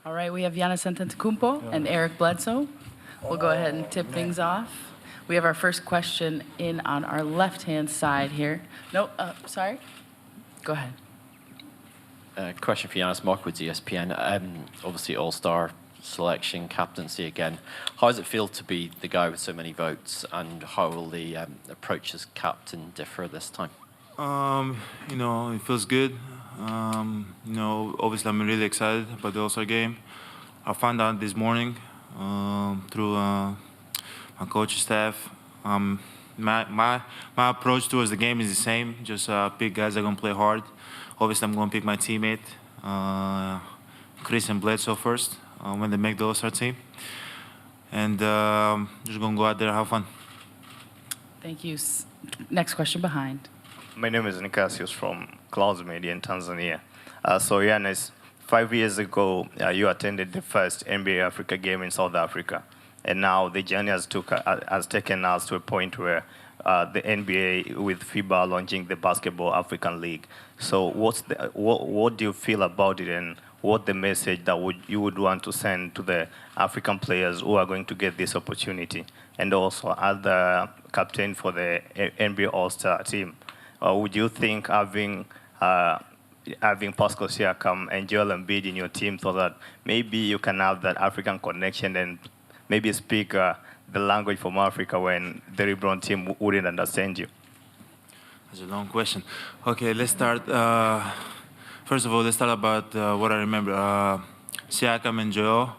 All right, we have Giannis Antetokounmpo and Eric Bledsoe. We'll go ahead and tip things off. We have our first question in on our left-hand side here. No, sorry. Go ahead. Question for Giannis, Mark with ESPN. Obviously, All-Star selection, captaincy again. How does it feel to be the guy with so many votes, and how will the approach as captain differ this time? It feels good. Obviously I'm really excited about the All-Star game. I found out this morning through my coaching staff. My approach towards the game is the same. Just pick guys that are gonna play hard. Obviously I'm gonna pick my teammate, Chris and Bledsoe first when they make the All-Star team, and just gonna go out there and have fun. Thank you. Next question behind. My name is Nicasius from Clouds Media in Tanzania. So Giannis, 5 years ago, you attended the first NBA Africa game in South Africa. And now the journey has taken us to a point where the NBA with FIBA launching the Basketball African League. So what do you feel about it, and what the message that you would want to send to the African players who are going to get this opportunity? And also, as the captain for the NBA All-Star team, would you think having Pascal Siakam and Joel Embiid in your team so that maybe you can have that African connection and maybe speak the language from Africa when the LeBron team wouldn't understand you? That's a long question. Okay, let's start. First of all, let's start about what I remember. Siakam and Joel.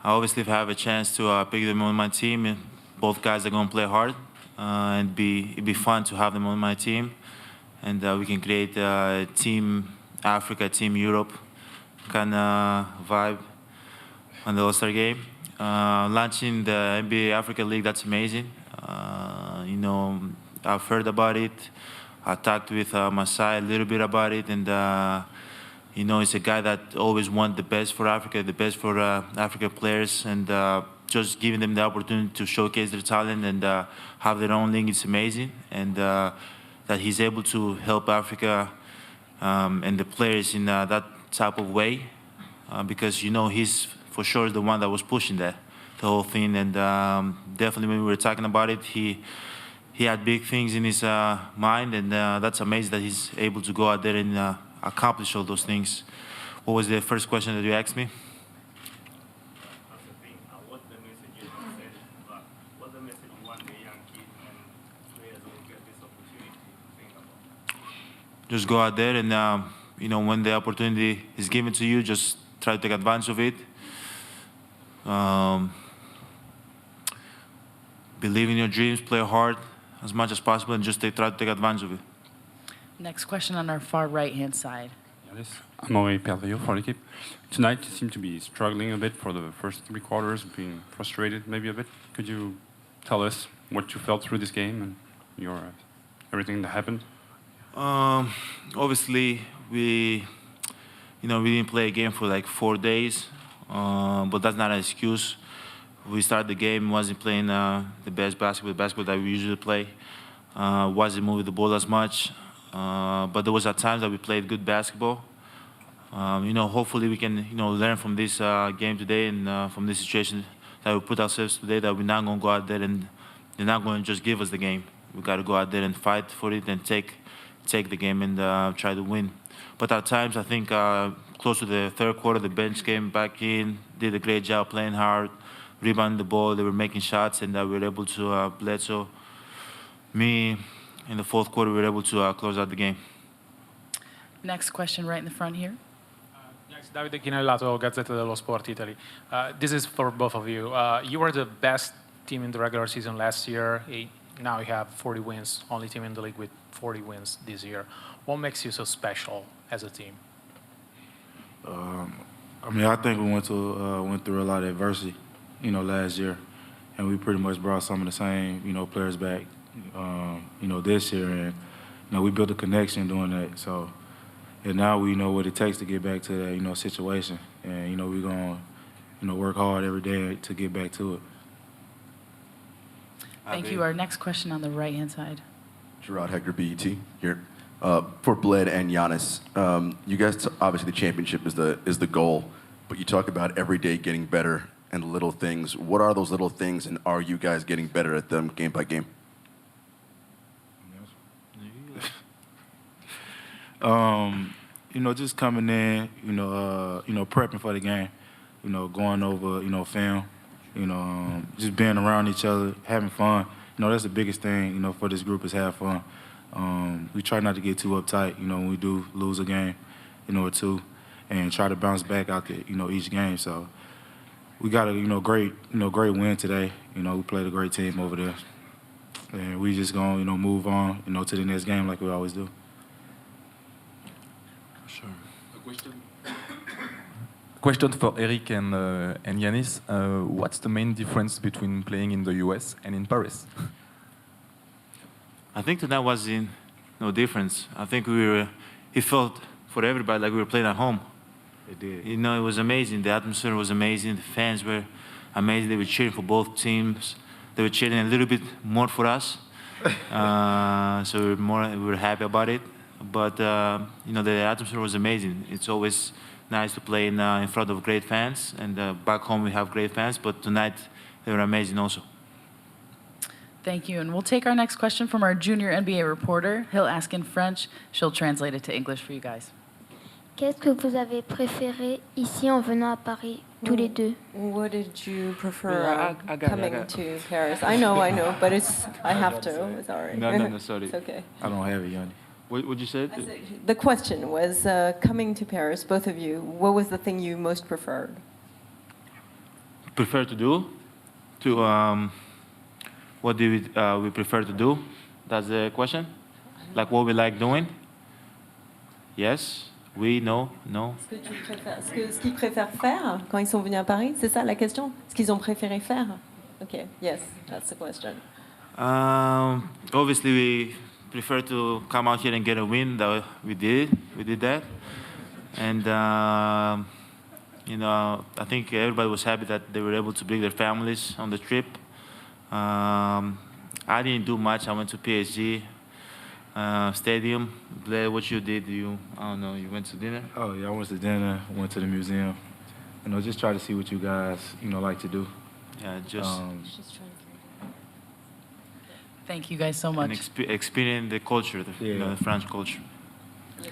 I obviously have a chance to pick them on my team. Both guys are going to play hard, and it'd be fun to have them on my team. And we can create a Team Africa, Team Europe kind of vibe on the All-Star game. Launching the NBA Africa League, that's amazing. I've heard about it. I talked with Masai a little bit about it, and he's a guy that always wants the best for Africa, the best for African players, and just giving them the opportunity to showcase their talent and have their own league. It's amazing, and that he's able to help Africa and the players in that type of way, because he's for sure the one that was pushing the whole thing. And definitely when we were talking about it, he had big things in his mind, and that's amazing that he's able to go out there and accomplish all those things. What was the first question that you asked me? Just go out there and, when the opportunity is given to you, just try to take advantage of it. Believe in your dreams, play hard as much as possible, and just try to take advantage of it. Next question on our far right-hand side. Yes, Amaury Pervio for l'équipe. Tonight you seem to be struggling a bit for the first 3 quarters, being frustrated maybe a bit. Could you tell us what you felt through this game and everything that happened? Obviously, we didn't play a game for like 4 days, but that's not an excuse. We started the game, wasn't playing the best basketball that we usually play, wasn't moving the ball as much, but there was at times that we played good basketball. Hopefully we can learn from this game today and from this situation that we put ourselves today, that we're not going to go out there and they're not going to just give us the game. We got to go out there and fight for it and take the game and try to win. But at times, I think close to the third quarter, the bench came back in, did a great job playing hard, rebounding the ball. They were making shots, and we were able to Bledsoe. Me, in the fourth quarter, we were able to close out the game. Next question right in the front here. Next, Davide Chinellato, Gazzetta dello Sport Italy. This is for both of you. You were the best team in the regular season last year. Now you have 40 wins, only team in the league with 40 wins this year. What makes you so special as a team? I think we went through a lot of adversity, last year, and we pretty much brought some of the same, players back, this year, and we built a connection doing that. So, and now we know what it takes to get back to that, situation, and we're gonna, work hard every day to get back to it. Thank you. Our next question on the right-hand side. Gerard Hector, BET here. For Bled and Giannis, you guys obviously the championship is the goal. but you talk about every day getting better and little things. What are those little things, and are you guys getting better at them game by game? Just coming in, prepping for the game, going over, film, just being around each other, having fun. That's the biggest thing, for this group is have fun. We try not to get too uptight, when we do lose a game, or two, and try to bounce back out the, each game. So we got a, great win today. We played a great team over there, and we just gonna, move on, to the next game like we always do. Sure. Question for Eric and Giannis. What's the main difference between playing in the US and in Paris? I think tonight was no difference. I think it felt for everybody like we were playing at home. It did. It was amazing. The atmosphere was amazing. The fans were amazing. They were cheering for both teams. They were cheering a little bit more for us. So we were happy about it. But the atmosphere was amazing. It's always nice to play in front of great fans, and back home we have great fans. But tonight they were amazing also. Thank you. And we'll take our next question from our junior NBA reporter. He'll ask in French. She'll translate it to English for you guys. Qu'est-ce que vous avez préféré ici en venant à Paris, tous les deux? What did you prefer coming to Paris? I know, but I have to. Sorry. No, sorry. It's okay. I don't have it, Yanni. What you said? The question was, coming to Paris, both of you, what was the thing you most preferred? Prefer to do? What do we prefer to do? That's the question? Like what we like doing? Yes? Oui? No? No? Ce qu'ils préfèrent faire quand ils sont venus à Paris, c'est ça la question? Ce qu'ils ont préféré faire? Okay, yes, that's the question. Obviously, we prefer to come out here and get a win. That we did that, and I think everybody was happy that they were able to bring their families on the trip. I didn't do much. I went to PSG stadium. Bled, what you did? I don't know. You went to dinner? Oh yeah, I went to dinner. Went to the museum. Just try to see what you guys like to do. Yeah, just. Thank you guys so much. And experience the culture, the French culture.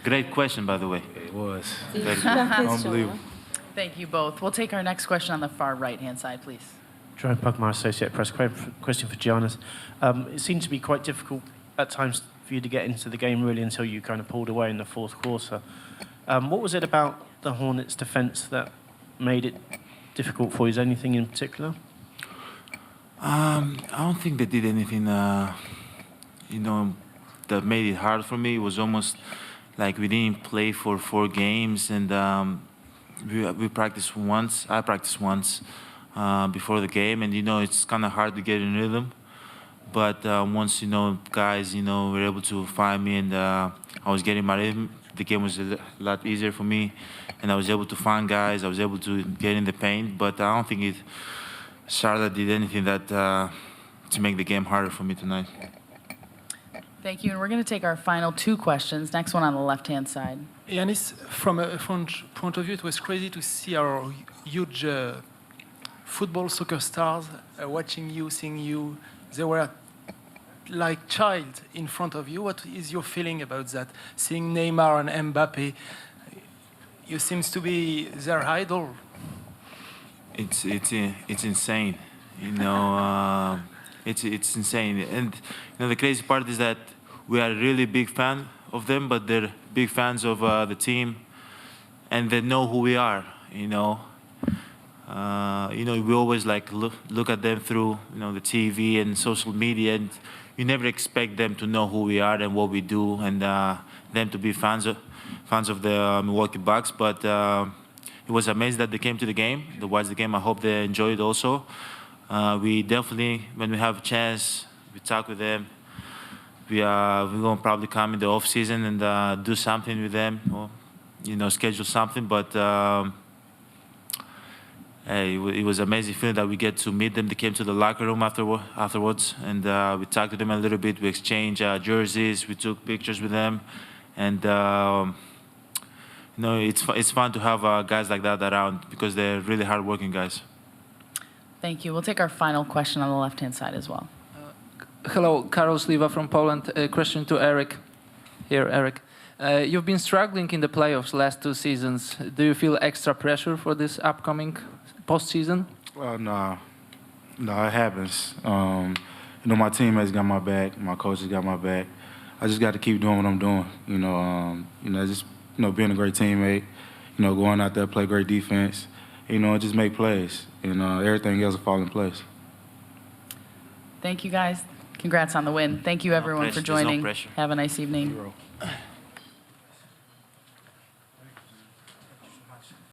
Great question, by the way. It was. Unbelievable. Thank you both. We'll take our next question on the far right-hand side, please. Jerome Pugmire, Associate Press. Question for Giannis. It seemed to be quite difficult at times for you to get into the game, really, until you kind of pulled away in the fourth quarter. What was it about the Hornets' defense that made it difficult for you? Is there anything in particular? I don't think they did anything, that made it hard for me. It was almost like we didn't play for 4 games, and we practiced once. I practiced once before the game, and it's kind of hard to get in rhythm. But once guys, were able to find me, and I was getting my rhythm, the game was a lot easier for me, and I was able to find guys. I was able to get in the paint, but I don't think Charlotte did anything that to make the game harder for me tonight. Thank you. And we're going to take our final 2 questions. Next one on the left-hand side. Giannis, from a French point of view, it was crazy to see our huge football, soccer stars watching you, seeing you. They were like child in front of you. What is your feeling about that? Seeing Neymar and Mbappe, you seems to be their idol. It's insane, it's insane. And the crazy part is that we are really big fan of them, but they're big fans of the team, and they know who we are. We always look at them through the TV and social media, and you never expect them to know who we are and what we do, and them to be fans of the Milwaukee Bucks. But it was amazing that they came to the game. They watched the game. I hope they enjoyed it also. We definitely, when we have a chance, we talk with them. We're going to probably come in the off season and do something with them, or schedule something. But it was amazing feeling that we get to meet them. They came to the locker room afterwards, and we talked to them a little bit. We exchanged jerseys. We took pictures with them, and it's fun to have guys like that around because they're really hardworking guys. Thank you. We'll take our final question on the left-hand side as well. Hello, Karol Sliwa from Poland. A question to Eric. Here, Eric. You've been struggling in the playoffs last 2 seasons. Do you feel extra pressure for this upcoming postseason? No, it happens. My teammates got my back. My coaches got my back. I just got to keep doing what I'm doing. Being a great teammate. Going out there, play great defense. Just make plays. Everything else will fall in place. Thank you, guys. Congrats on the win. Thank you, everyone, for There's no joining. pressure. Have a nice evening.